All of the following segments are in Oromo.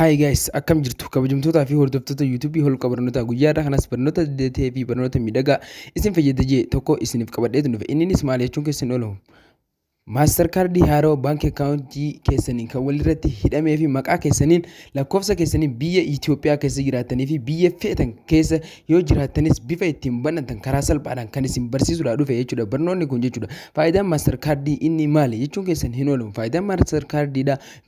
Hi guys, akkam jirtu kabajamtootaa fi hordoftoota YouTube Holqa Barnota guyyaa kanas barnoota DT fi barnoota miidhagaa isin fayyadajee tokko isiniif qabadheetu dhufe. Innis maal jechuun keessan oolu Master card haaroo bank account keessaniin kan walirratti hidhamee fi maqaa keessaniin lakkoofsa keessaniin biyya Itoophiyaa keessa jiraatanii fi biyya feetan keessa yoo jiraatanis bifa ittiin banatan karaa salphaadhaan kan isin barsiisuudha dhufe jechuudha. Barnoonni kun jechuudha. Faayidaan master card inni maali jechuun keessan hin oolu. Faayidaan master card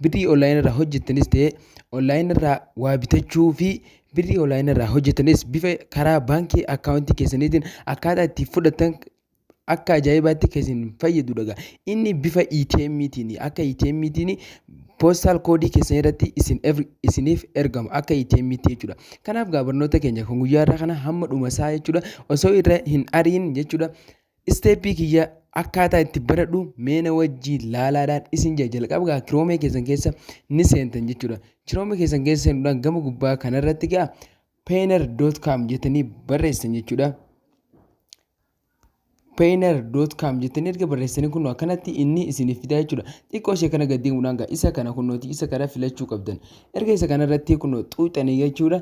birrii online irraa hojjettanis ta'e online irraa waa bitachuu fi birrii online irraa hojjettanis bifa karaa baankii account keessaniitiin akkaataa itti fudhatan akka ajaa'ibaatti keessin fayyadu dhaga. Inni bifa ATM-tiin akka ATM-tiin postal code keessan irratti isiniif ergamu akka ATM-tti jechuudha. Kanaaf barnoota keenya kan guyyaa irraa kana hamma dhuma isaa jechuudha. Osoo irra hin ariin jechuudha. Step kiyya akkaataa itti baradhu meena wajjii laalaadhaan isin jalqaba kiroomee keessan keessa ni seentan jechuudha. Kiroomee keessan keessa seenuudhaan gama gubbaa kanarratti payoneer.com jettanii barreessan jechuudha. payoneer.com jettanii erga barreessanii kun akkanatti inni isiniif fidaa jechuudha. Xiqqoo ishee kana gadi deemuudhaan isa kana kunnooti isa kana filachuu qabdan. Erga isa kanarratti kun xuuxanii jechuudha.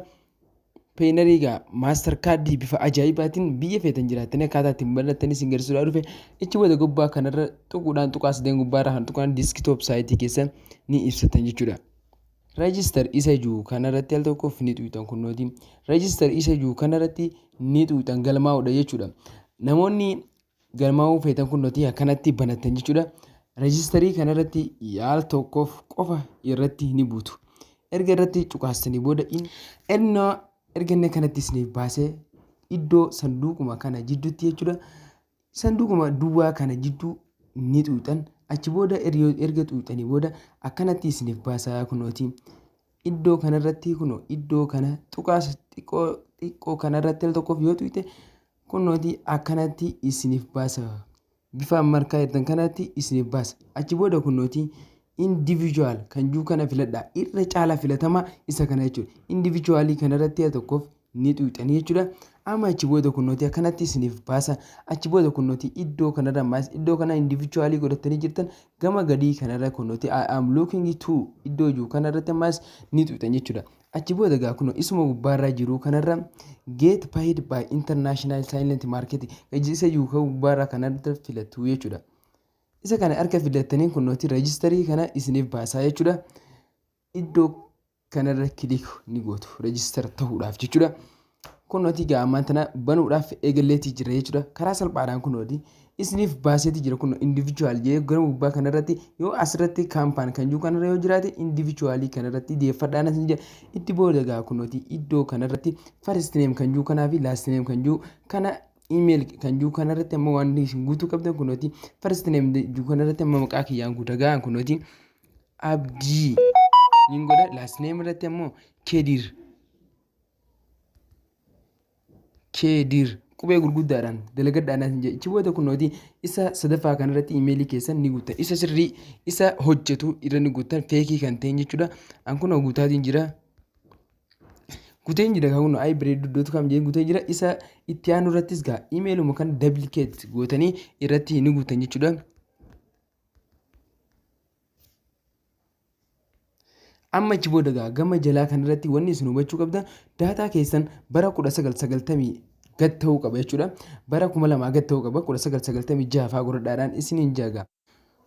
Payoneer master card bifa ajaa'ibaatiin biyya feetan jiraatanii akkaataa ittiin bal'attanii isin garsiisuudhaa dhufe. Ichi wada gubbaa kanarra xuquudhaan tuqaas deen gubbaarraa kan tuqaan desktop saayitii keessa ni ibsatan jechuudha. Register isa jiru kanarratti al tokkoof ni xuuxan kunnooti. Register isa jiru kanarratti ni xuuxan galmaa'uudha jechuudha. Namoonni galmaa'uu feetan kunnooti akkanatti banatan jechuudha. Registerii kanarratti yaal tokkoof qofa irratti ni buutu. Erga irratti cuqaastanii booda erga kanatti isiniif baasee iddoo sanduuquma kana jidduutti jechuudha. Sanduuquma duwwaa kana jidduu ni xuuxan. Achi booda erga xuuxanii booda akkanatti isiniif baasaa kunnooti. Iddoo kanarratti iddoo kana tuqaas xiqqoo kanarratti al tokkoof yoo xuuxe kunnooti akkanatti isiniif baasa. Bifa markaa irraan kanatti isiniif baasa. Achi booda kunnooti individual kan jiru kana filadhaa. Irra caalaa filatamaa isa kana jechuudha. Individualii kanarratti al tokkoof ni xuuxanii jechuudha. Amma achi booda kunnooti akkanatti isiniif baasa. Achi booda kunnooti iddoo kanarra maas iddoo kana individualii godhatanii jirtan gama gadii kanarra kunnooti I am looking to iddoo jiru kanarratti maas ni xuuxan jechuudha. Achi booda kun isuma gubbaarraa jiru kanarra get paid by international silent market isa jiru kan gubbaarraa kanarra filatu jechuudha. Isa kana harka filatanii kunnooti registerii kana isiniif baasaa jechuudha. Iddoo kanarra kilik ni gootu register ta'uudhaaf jechuudha. Kunnooti ammaan tana banuudhaaf eegaleetii jira jechuudha. Karaa salphaadhaan kunnooti isiniif baaseeti jira kun individual jee gara gubbaa kanarratti yoo asirratti kaampaan kan jiru kanarra yoo jiraate individualii kanarratti deeffadhaan asin jira. Itti booda kunnooti iddoo kanarratti first name kan jiru kanaa fi last name kan jiru kana email kan jiru kanarratti amma waan isin guutuu qabdan kunnooti first name jiru kanarratti amma maqaa kiyyaan guutagaa kunnooti abdii niin godha. Last name irratti ammoo kedir qubee gurguddaadhaan dalagadhaan asin jira. Ichi booda kunnooti isa sadaffaa kanarratti emailii keessan ni guutan. Isa sirrii isa hojjatu irra ni guutan feekii kan ta'in jechuudha. An kun guutaatiin jira. Guuteen jira kan bareeda.com jee guuteen jira. Isa itti aanu irrattis emailuma kan duplicate gootanii irratti ni guutan jechuudha. Amma achi booda gama jalaa kanarratti wanni isin hubachuu qabdan daataa keessan bara 1990 gad ta'uu qaba jechuudha. Bara 2000 gad ta'uu qaba. 1996 fa'aa godhadhaadhaan isiniin jaaga.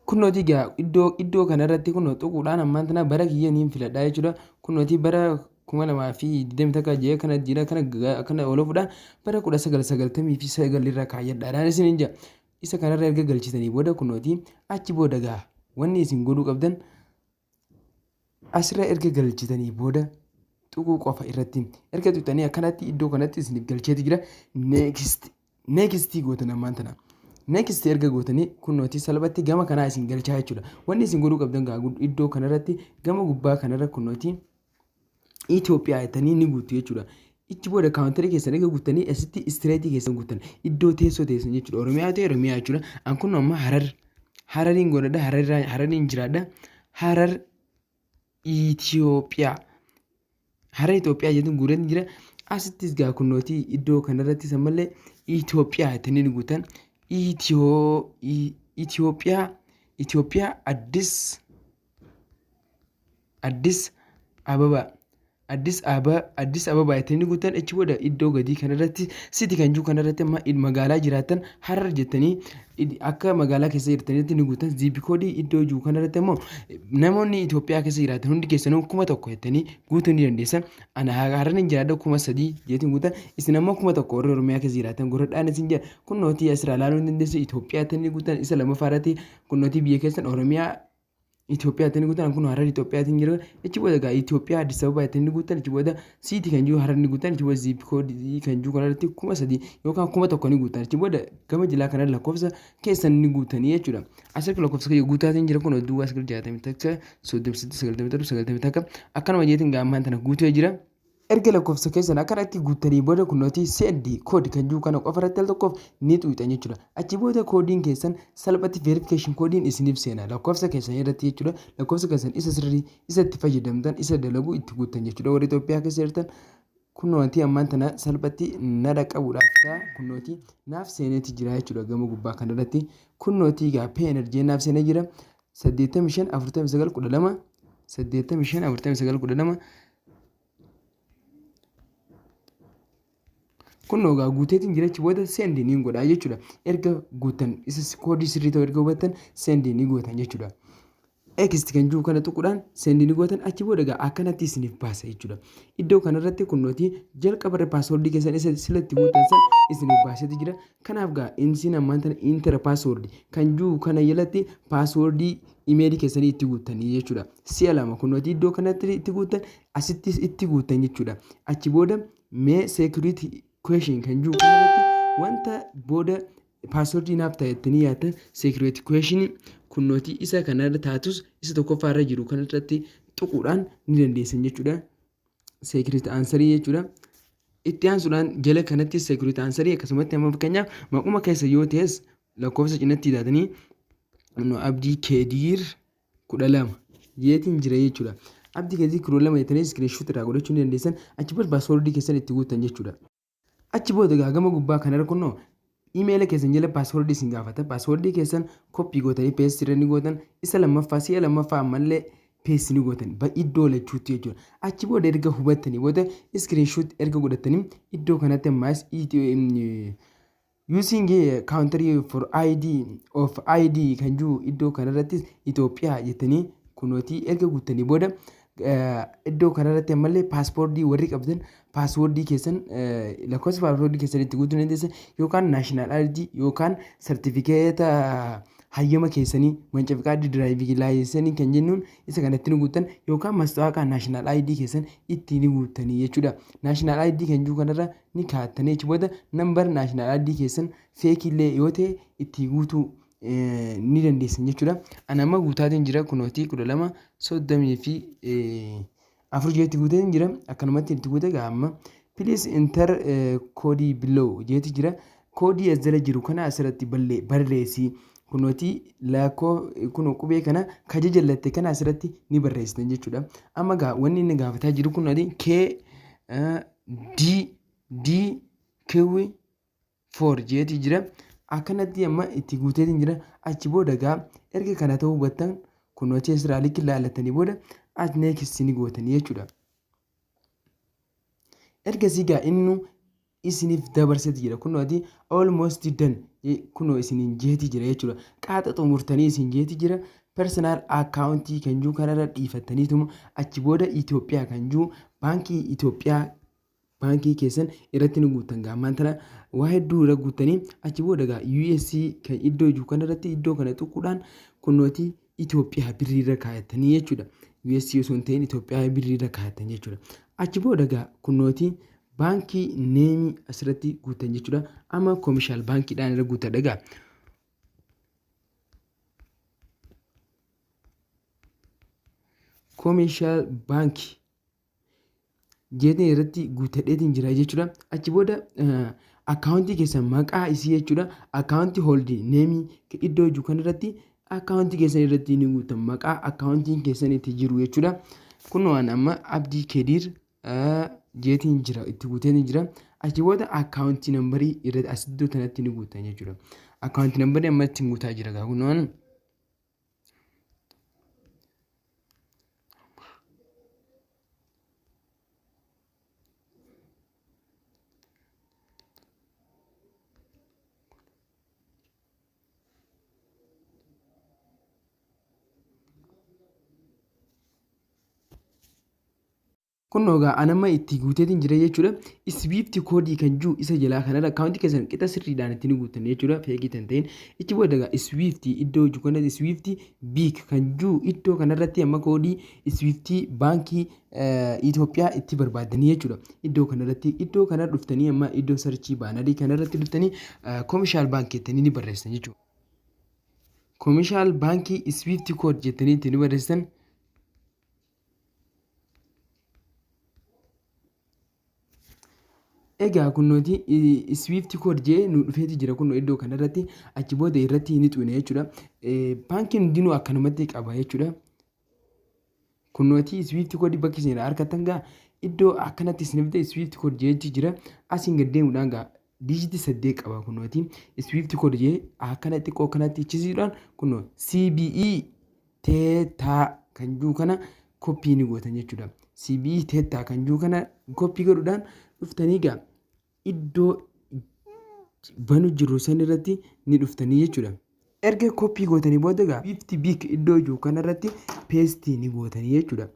Kunnooti iddoo kanarratti kunnoo xuquudhaan ammaan tana bara kiyya niin filadhaa jechuudha. Kunnooti bara 2020 takka jee kana jira kana ooluudhaan bara 1999 irra kaayyadhaadhaan isiniin jaaga. Isa kanarra erga galchitanii booda kunnooti achi booda wanni isin godhuu qabdan asirra erga galchitanii booda tuquu qofa irratti erga tuqxanii akkanatti iddoo kanatti isiniif galcheeti jira. Next gootan ammaan tana. Next erga gootanii kunnooti salphatti gama kanaa isin galchaa jechuudha. Wanni isin godhuu qabdan iddoo kanarratti gama gubbaa kanarra kunnooti Itoophiyaa jettanii ni guutu jechuudha. Ichi booda kaawuntarii keessan erga guutanii asitti istireetii keessan guutan iddoo teessoo teessan jechuudha. Oromiyaa ta'e Oromiyaa jechuudha. An kun amma Harariin godhadha. Harariin jiraadha. Harar Itoophiyaa. Harra Itoophiyaa jedhuun guuteen jira. Asittis kunnooti iddoo kanarratti sammallee Itoophiyaa jettanii ni guutan. Itoophiyaa Addis Ababa Addis Ababa jettanii guutan achi booda iddoo gadii kanarratti siti kan jiru kanarratti magaalaa jiraatan harra jettanii akka magaalaa keessa jirtanitti ni guutan ziip koodii iddoo jiru kanarratti immoo namoonni Itoophiyaa keessa jiraatan hundi keessanuu 1000 jettanii guutuu ni dandeessan. Ana harran hin jiraadha 3000 jeetiin guutan isin ammoo 1000 warri Oromiyaa keessa jiraatan goradhaan isin jedha kun nootii asirraa ilaaluu hin dandeessu Itoophiyaa tanii guutan isa lamaffaarratti kun nootii biyya keessan Oromiyaa Itoophiyaa tanii guutan kun harra Itoophiyaa tanii jiru achi booda gaa Itoophiyaa Addis Ababa tanii guutan achi booda siiti kan jiru harra ni guutan achi booda ziip koodii kan jiru kanarratti 3000 yookaan 1000 ni guutan achi booda gama jilaa kanarra lakkoofsa keessan ni guutanii jechuudha. Asirratti lakkoofsa kee guutaatiin jira kun duwwaa 960 takka 37 takka akkanuma jeetiin gaammaan tana guutee jira. Erga lakkoofsa keessan akkanatti guutanii booda kun nootii seendii koodi kan jiru kana qofarratti al tokkoof ni xuuxan jechuudha. Achi booda koodiin keessan salphatti verification koodiin isiniif seena lakkoofsa keessan irratti jechuudha. Lakkoofsa keessan isa sirrii isa itti fayyadamtan isa dalagu itti guutan jechuudha. Warri Itoophiyaa keessa jirtan kun nootii ammaan tana salphatti nada qabuudhaaf ta'a kun nootii naaf seeneeti jira jechuudha. Gama gubbaa kanarratti kun nootii gaaffii enerjii naaf seenee jira 85 49 12 85 49 12 kun nogaa guuteetiin jirachi booda seendii ni godhaa jechuudha. Erga guutan isa koodii sirrii ta'u erga hubattan seendii ni gootan jechuudha. Next kan jiru kana tuquudhaan seendii ni gootan achi booda gaa akkanatti isiniif baasa jechuudha. Iddoo kanarratti kun nootii jalqaba paaswoordii keessan isa silatti guutan san isiniif baaseeti jira. Kanaaf gaa insiin ammaan tana intera paaswoordii kan jiru kana jalatti paaswoordii imeelii keessanii itti guutanii jechuudha. Si'a lama kun nootii iddoo kanatti itti guutan asittis itti guutan jechuudha. Achi booda mee security question kan jiru kanarratti wanta booda paaswoordii naaf ta'ettanii yaatan security question kun nootii isa kanarra taatus isa tokkoffaarra jiru kanarratti tuquudhaan ni dandeessan jechuudha. Security answerii jechuudha. Itti aansuudhaan jala kanatti security answerii akkasumatti amma fakkeenyaaf maquma keessa yoo ta'es lakkoofsa cinatti hidhatanii abdii keediir 12 jeetiin jira jechuudha. Abdii keediir 12 jettanii screenshot irraa godhachuu ni dandeessan achi booda paaswoordii keessan itti guutan jechuudha. Achi booda gama gubbaa kanarra kunoo imeela keessan jala paaswoordii isin gaafata. Paaswoordii keessan koppii gootanii peestii irra ni gootan. Isa lammaffaa si'a lammaffaa ammallee peestii ni gootan. Iddoo lachuutti jechuudha. Achi booda erga hubattanii booda screenshot erga godhatanii iddoo kanatti ammaas using country for ID of ID kan jiru iddoo kanarratti Itoophiyaa jettanii kunootii erga guuttanii booda iddoo kanarratti ammallee paaspoortii warri qabdan paaswoordii keessan lakkoofsa paaswoordii keessan itti guutuu dandeessan yookaan naashinaal ID yookaan sartifikeeta hayyama keessanii manca fiqaadii diraayivii laayinsanii kan jennuun isa kanatti ni guutan yookaan mastawaaqaa naashinaal ID keessan itti ni guutanii jechuudha. Naashinaal ID kan jiru kanarra ni kaa'attanii achi booda nambar naashinaal ID keessan feekillee yoo ta'e itti guutuu ni dandeessan jechuudha. Ani amma guutaatiin jira kunootii 12 30 fi 4 jeetti guuteen jira akkanumatti itti guute gaama please enter koodii below jeetti jira. Koodii as jala jiru kana asirratti barreessi kunootii lakkoo kun qubee kana kaja jallatte kana asirratti ni barreessitan jechuudha. Amma wanni inni gaafataa jiru kunootii K D Q 4 jeetti jira. Akkanatti amma itti guuteetiin jira. Achi booda erga kana ta'uu hubattan kunootii asirraa likki ilaallatanii booda as next ni gootanii jechuudha. Ergasii inni isiniif dabarseeti jira kunootii almost done kunoo isiniin jeetii jira jechuudha. Qaaxa xumurtanii isin jeetii jira. Personal account kan jiru kanarra dhiifattaniituma achi booda Itoophiyaa kan jiru baankii Itoophiyaa baankii keessan irratti ni guutan gaammaan tana waa hedduu irra guutanii achi booda USC kan iddoo jiru kanarratti iddoo kana tuquudhaan kunootii Itoophiyaa birriirra kaayatanii jechuudha. USC osoo hin ta'in Itoophiyaa birriirra kaayatan jechuudha. Achi booda kunootii baankii neemii asirratti guutan jechuudha. Amma koomishaal baankiidhaan irra guutadha. Koomishaal baankii jeetiin irratti guutadheetiin jira jechuudha. Achi booda akkaawuntii keessan maqaa isii jechuudha. Akkaawuntii holdii neemii iddoo jiru kanarratti akkaawuntii keessan irratti ni guutan maqaa akkaawuntiin keessan itti jiru jechuudha. Kun waan amma abdii keediir jeetiin jira itti guuteen jira. Achi booda akkaawuntii nambarii irratti as iddoo kanatti ni guutan jechuudha. Akkaawuntii nambarii amma itti guutaa jira kun waan Kun egaa anama itti guuteetiin jira jechuudha. Swift koodii kan jiru isa jalaa kanarra akaawuntii keessan qixa sirriidhaan ittiin guutan jechuudha. Feekii kan ta'in ichi booda egaa Swift iddoo jiru kanatti Swift biik kan jiru iddoo kanarratti amma koodii Swift baankii Itoophiyaa itti barbaadanii jechuudha. Iddoo kanarratti iddoo kana dhuftanii amma iddoo sarchii baanarii kanarratti dhuftanii koomishaal baankii jettanii ni barreessan jechuudha. Koomishaal baankii Swift kood jettanii ittiin barreessan. Egaa kunnooti Swift code jee nu dhufeeti jira kunno iddoo kanarratti achi booda irratti ni xuune jechuudha. Baankiin hundinuu akkanumatti qaba jechuudha. Kunnooti Swift code bakki isin argattan gaa iddoo akkanatti isin fide Swift code jeechi jira. Asiin gad deemuudhaan gaa diijiti 8 qaba kunnooti Swift code jee akkana xiqqoo kanatti ichisiidhaan kunno CBE teetaa kan jiru kana koppii ni gootan jechuudha. CBE teetaa kan jiru kana koppii godhuudhaan dhuftanii gaa iddoo banu jiru san irratti ni dhuftanii jechuudha. Erga koppii gootanii booda gaa 50 biik iddoo jiru kanarratti peestii ni gootanii jechuudha.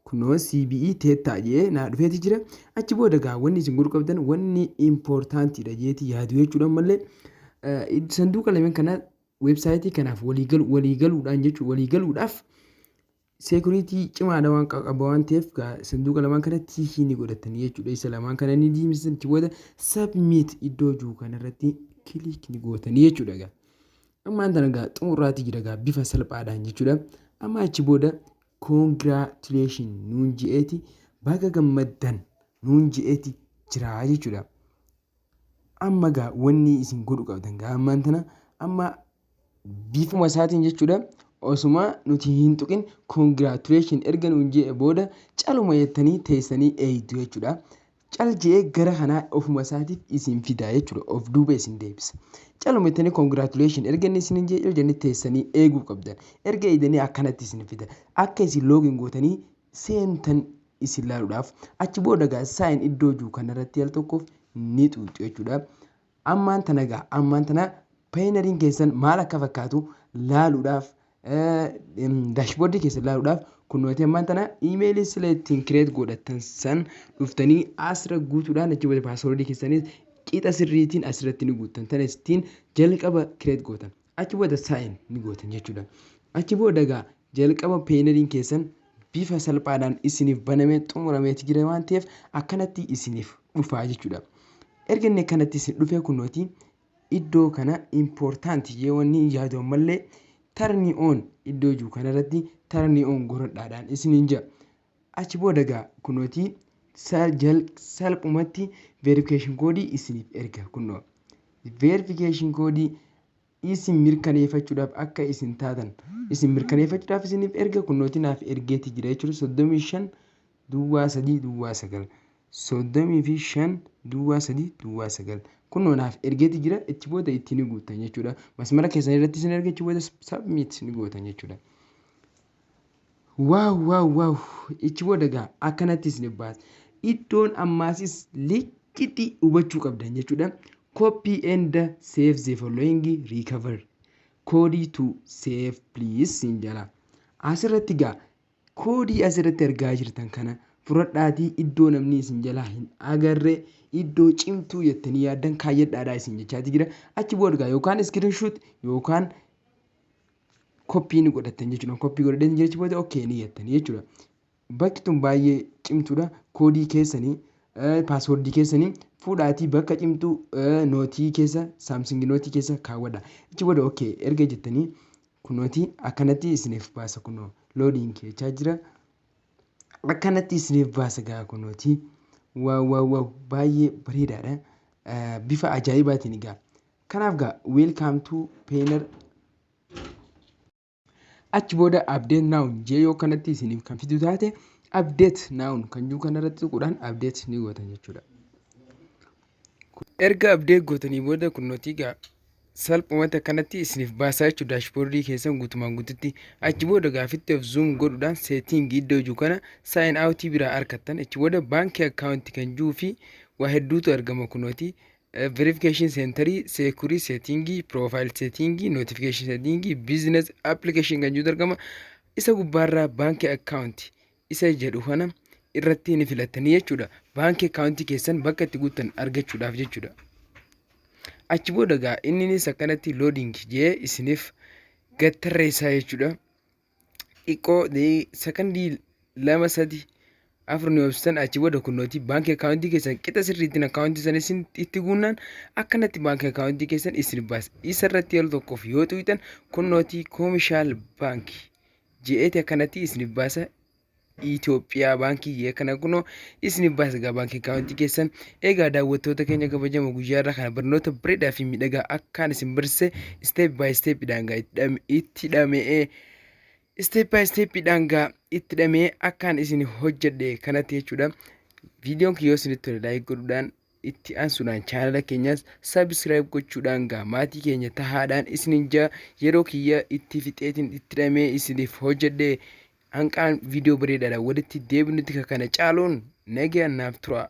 Kunoo CBE teettaa jee naa dhufeeti jira. Achi booda gaa wanni isin godhuu qabdan wanni impoortaantiidha jeeti yaadu jechuudha. Mallee sanduuqa lameen kana weebsaayitii kanaaf waliigaluudhaan jechuudha. Waliigaluudhaaf security cimaadha waan qaba waan ta'eef sanduuqa lamaan kanatti ni godhatanii jechuudha. Isa lamaan kana ni diimsan achi booda submit iddoo jiru kanarratti kilik ni gootanii jechuudha. Ammaan tana gaa xumuraati jira bifa salphaadhaan jechuudha. Amma achi booda congratulation nuun je'eeti baga gammaddan nuun je'eeti jira jechuudha. Amma gaa wanni isin godhuu qabdan ammaan tana amma bifuma isaatiin jechuudha. Osuma nuti hin tuqin congratulation erga nuun je'e booda caluma jettanii teessanii eeyyitu jechuudha. Cal je'ee gara kanaa ofuma isaatiif isin fida jechuudha. Of duuba isin deebisa. Caluma jettanii congratulation erga inni isin je'e jennee teessanii eeguu qabdan. Erga eeydanii akkanatti isin fida. Akka isin loogiin gootanii seentan isin laaluudhaaf achi booda gaa saayin iddoo jiru kanarratti al tokkoof ni xuuxu jechuudha. Ammaan tana paayinariin keessan maal akka fakkaatu laaluudhaaf dashboardii keessa laaluudhaaf kunnooti ammaan tana iimeelii sila ittiin kireet godhatan san dhuftanii asirra guutuudhaan achi booda paaswordii keessanis qixa sirriitiin asirratti ni guutan tana ittiin jalqaba kireet gootan achi booda saayin ni gootan jechuudha. Achi booda gaa jalqaba paayinariin keessan bifa salphaadhaan isiniif banamee xumurameeti jira waan ta'eef akkanatti isiniif dhufaa jechuudha. Erga inni akkanatti isin dhufee kunnooti iddoo kana impoortaantii jee wanni yaadu ammallee turn on iddoo jiru kanarratti turn on godhadhaan isiniin jira. Achi booda gaa kunnooti salphumatti verification koodii isiniif erga kunnoo. Verification koodii isin mirkaneeffachuudhaaf akka isin taatan isin mirkaneeffachuudhaaf isiniif erga kunnooti naaf ergeeti jira jechuudha. 35 duwwaa 3 duwwaa 9 35 duwwaa 3 duwwaa 9 kunoo naaf ergeeti jira. Achi booda itti ni guutan jechuudha. Masmara keessan irratti isin erga achi booda submit ni gootan jechuudha. Waaw achi booda gaa akkanatti isin baasa. Iddoon ammaasis liqitii hubachuu qabdan jechuudha. Copy and save the following recover koodii to save please sin jala. Asirratti gaa koodii asirratti argaa jirtan kana fudhadhaatii iddoo namni isin jalaa hin agarre iddoo cimtuu jettanii yaaddan kaayyadhaadhaa isin jechaati jira. Achi booda gaa yookaan screenshot yookaan koppii ni godhatan jechuudha. Koppii godhatan jechuun booda okay ni jettanii jechuudha. Bakki tun baay'ee cimtuudha. Koodii keessanii paaswordii keessanii fuudhaatii bakka cimtuu nootii keessa saamsing nootii keessa kaawwadha. Achi booda okay erga jettanii kunnooti akkanatti isiniif baasa kunnoo loodiin keechaa jira. Akkanatti isiniif baasa gaa kunnooti. Waaw baay'ee bareedaadha. Bifa ajaa'ibaatiin gaa. Kanaaf gaa welcome to payer. Achi booda update now jee yoo kanatti isiniif kan fidu taate update now kan jiru kanarratti tuquudhaan update ni gootan jechuudha. Erga update gootanii booda kunnooti gaa salphumatti akkanatti isiniif baasaa jechuudha. Dashboardii keessan guutumaan guututti achi booda gaafitti of zoom godhuudhaan setting iddoo jiru kana sign out bira argattan. Achi booda baankii account kan jiruu fi waa hedduutu argama kunnooti. Verification centerii, security setting, profile setting, notification setting, business application kan jiru argama. Isa gubbaarraa baankii account isa jedhu kana irratti ni filattanii jechuudha. Baankii akaawuntii keessan bakka itti guutan argachuudhaaf jechuudha. Achi booda gaa innis akkanatti loading jee isiniif gattarreessaa jechuudha. Xiqqoo sakandii 2-3 ni obsitan. Achi booda kunnooti baankii akaawuntii keessan qixa sirriittiin akaawuntii sana isin itti guunnaan akkanatti baankii akaawuntii keessan isin baasa. Isa irratti yeroo tokkoof yoo tuqxan kunnooti koomishaal baankii je'eeti akkanatti isin baasa. Itoophiyaa baankii kana kunoo isin baasa gaa baankii akaawuntii keessan. Egaa daawwattoota keenya kabajamoo guyyaa irraa kana barnoota bareedaa fi miidhagaa akkaan isin barsiise step by step daangaa itti dhamee step by step daangaa itti dhamee akkaan isin hojjedhe kanatti jechuudha. Viidiyoon kiyyoo isinitti tole like godhuudhaan itti aansuudhaan chaanala keenyas subscribe gochuudhaan gaa maatii keenya tahaadhaan isinin yeroo kiyya itti fixeetiin itti dhamee isiniif hojjedhe hanqaan viidiyoo bareedaadhaan walitti deebinutti kana caaluun nagaan naaf tura.